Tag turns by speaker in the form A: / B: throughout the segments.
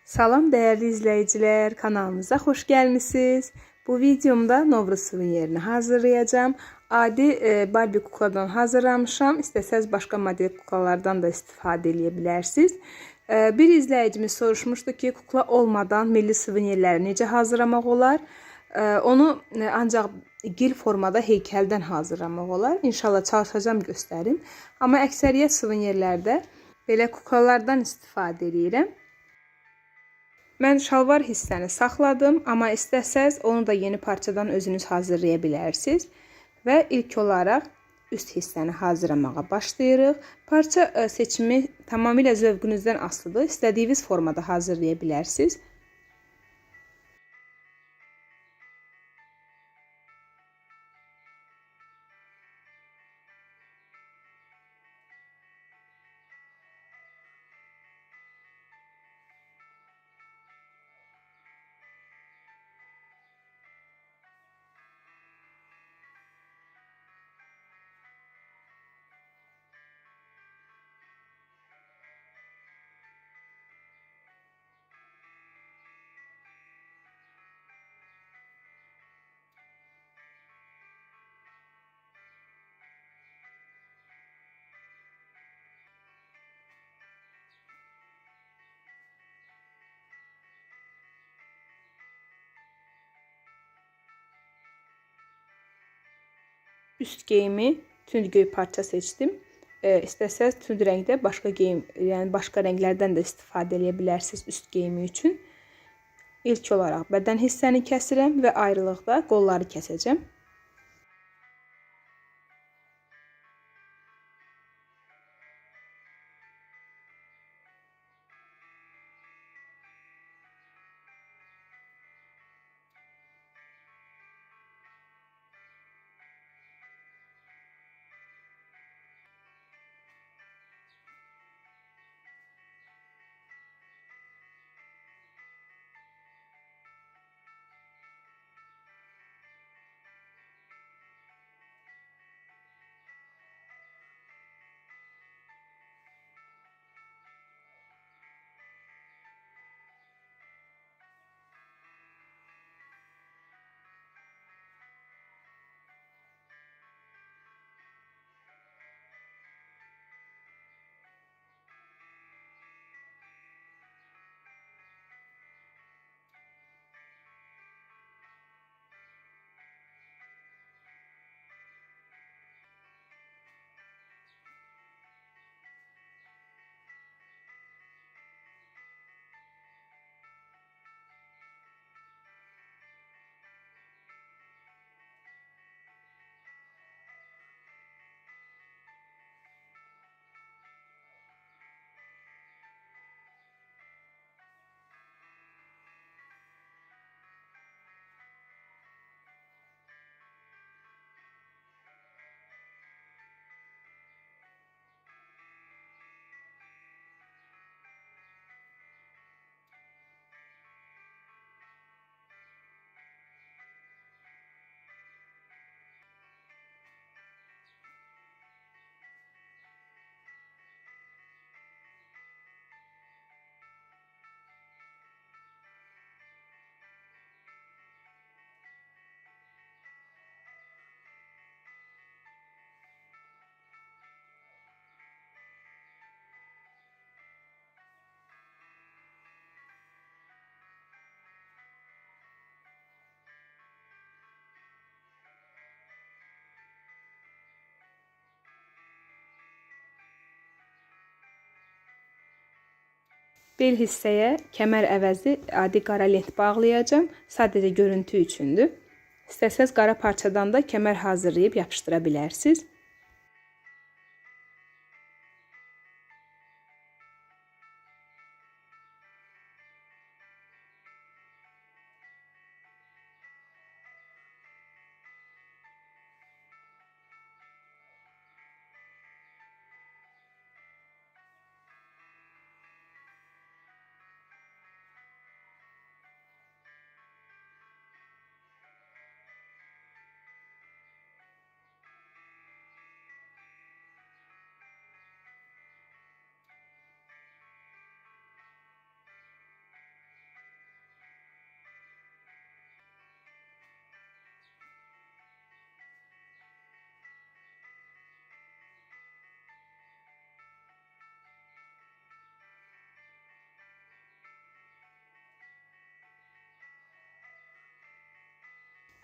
A: Salam dəyərli izləyicilər, kanalımıza xoş gəlmisiniz. Bu videomda Novruz suvenyerini hazırlayacağım. Adi Barbie kukladan hazırlamışam. İstəsəz başqa model kuklalardan da istifadə edə bilərsiniz. Bir izləyicimiz soruşmuşdu ki, kukla olmadan milli suvenirləri necə hazırlamaq olar? Onu ancaq gil formada heykəldən hazırlamaq olar. İnşallah çalışacağım göstərim. Amma əksəriyyət suvenirlərdə belə kuklalardan istifadə edirəm. Mən şalvar hissəni saxladım, amma istəsəz onu da yeni parçadan özünüz hazırlaya bilərsiniz. Və ilk olaraq üst hissəni hazırlamağa başlayırıq. Parça seçimi tamamilə zövqünüzdən asılıdır. İstədiyiniz formada hazırlaya bilərsiniz. Üst geyimi tünd göy parça seçdim. İstəsəz tünd rəngdə başqa geyim, yəni başqa rənglərdən də istifadə edə bilərsiniz üst geyimi üçün. İlk olaraq bədən hissəni kəsirəm və ayrılıqda qolları kəsəcəm. Bel hissəyə kəmər əvəzi adi qara lent bağlayacağım. Sadəcə görüntü üçündür. İstəsəz qara parçadan da kəmər hazırlayıb yapışdıra bilərsiniz.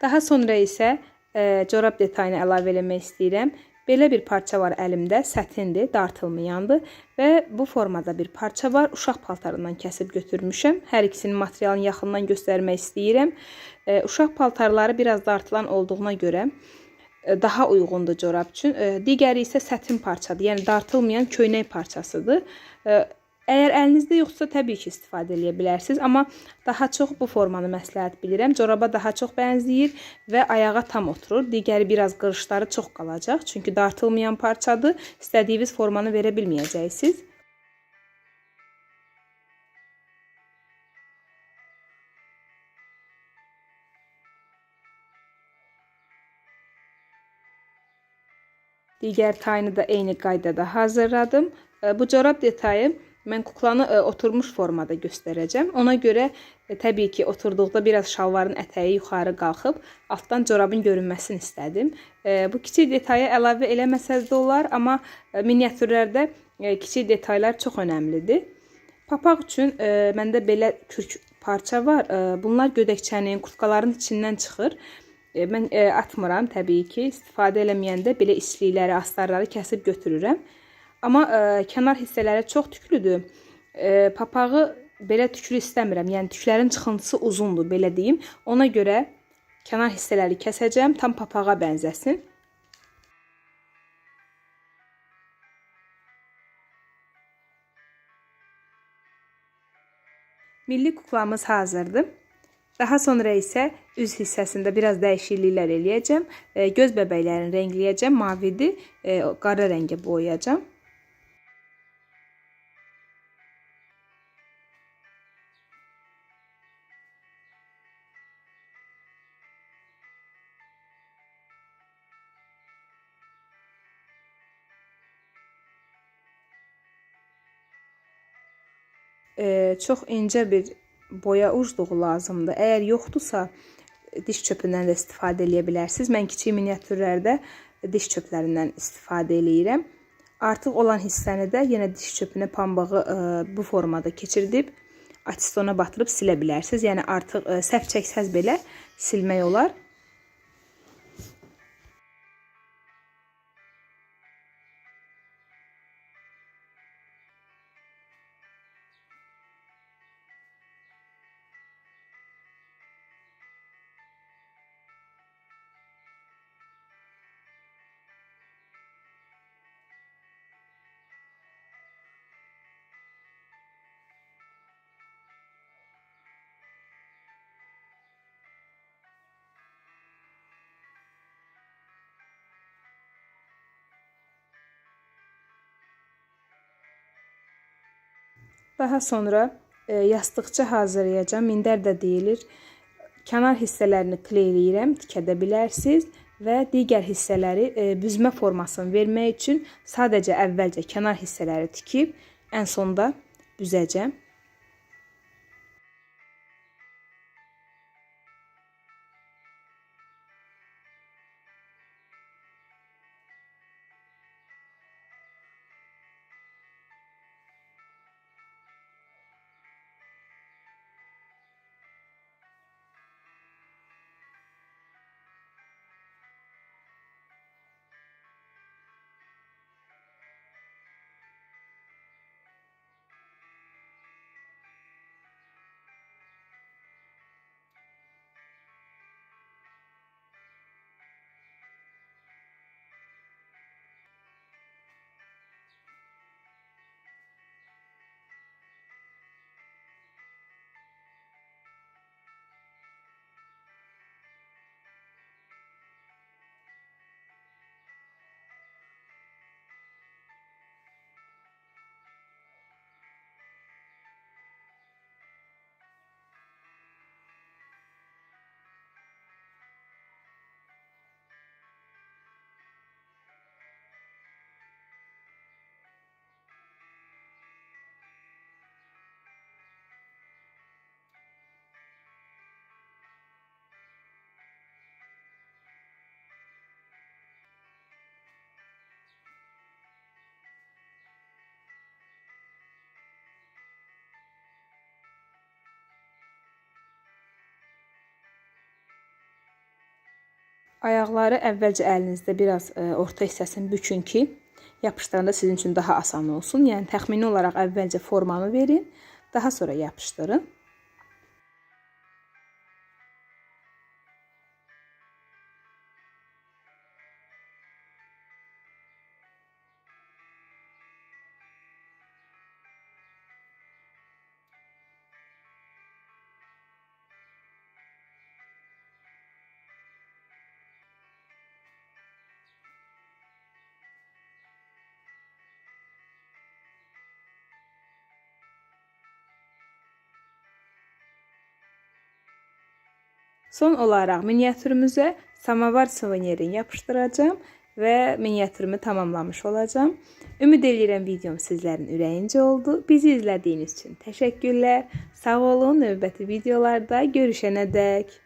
A: Daha sonra isə corab detayını əlavə eləmək istəyirəm. Belə bir parça var əlimdə, sətindir, dartılmayandır və bu formada bir parça var. Uşaq paltarından kəsib götürmüşəm. Hər ikisinin materialını yaxından göstərmək istəyirəm. Uşaq paltarları biraz dartılan olduğuna görə daha uyğundur corab üçün. Digəri isə sətin parçadır, yəni dartılmayan köynək parçasıdır. Əgər əlinizdə yoxsa təbii ki, istifadə edə bilərsiniz, amma daha çox bu formanı məsləhət bilirəm. Coraba daha çox bənzəyir və ayağa tam oturur. Digəri biraz qırışları çox qalacaq, çünki dartılmayan parçadır. İstədiyiniz formanı verə bilməyəcəksiniz. Digər tayını da eyni qaydada hazırladım. Bu corab detayı mən kuklanı oturmuş formada göstərəcəm. Ona görə təbii ki, oturduqda biraz şalvarın ətəyi yuxarı qalxıb, altdan corabın görünməsini istədim. Bu kiçik detayı əlavə eləməsəz də olar, amma miniatürlərdə kiçik detaylar çox önəmlidir. Papaq üçün məndə belə kürk parça var. Bunlar gödəkçənin, kurtkaların içindən çıxır. Mən atmıram təbii ki, istifadə eləməyəndə belə islikləri, astarları kəsib götürürəm. Amma kənar hissələri çox tüklüdür. Papağı belə tüklü istəmirəm. Yəni tüklərin çıxıntısı uzundur, belə deyim. Ona görə kənar hissələri kəsəcəm, tam papağa bənzəsin. Milli kuklamız hazırdır. Daha sonra isə üz hissəsində biraz dəyişikliklər eləyəcəm. Göz bəbəklərini rəngləyəcəm, mavidir, qara rəngə boyayacam. Çox incə bir boya ucluğu lazımdır. Əgər yoxdursa, diş çöpündən də istifadə edə bilərsiniz. Mən kiçik miniatürlərdə diş çöplərindən istifadə eləyirəm. Artıq olan hissəni də yenə diş çöpünə pambığı bu formada keçirdib, açistona batırıb silə bilərsiniz. Yəni artıq səhv çəksəz belə silmək olar. Daha sonra yastıqça hazırlayacağım. Minder də deyilir. Kənar hissələrini kleyləyirəm, tikədə bilərsiniz və digər hissələri büzmə formasını vermək üçün sadəcə əvvəlcə kənar hissələri tikib ən sonda büzəcəm. Ayaqları əvvəlcə əlinizdə biraz orta hissəsini bükün ki, yapışdıranda sizin üçün daha asan olsun. Yəni təxmini olaraq əvvəlcə formanı verin, daha sonra yapışdırın. Son olaraq miniatürümüzə samavar suvenerini yapışdıracağım və miniatürümü tamamlamış olacağım. Ümid edirəm videom sizlərin ürəyincə oldu. Bizi izlədiyiniz üçün təşəkkürlər. Sağ olun. Növbəti videolarda görüşənədək.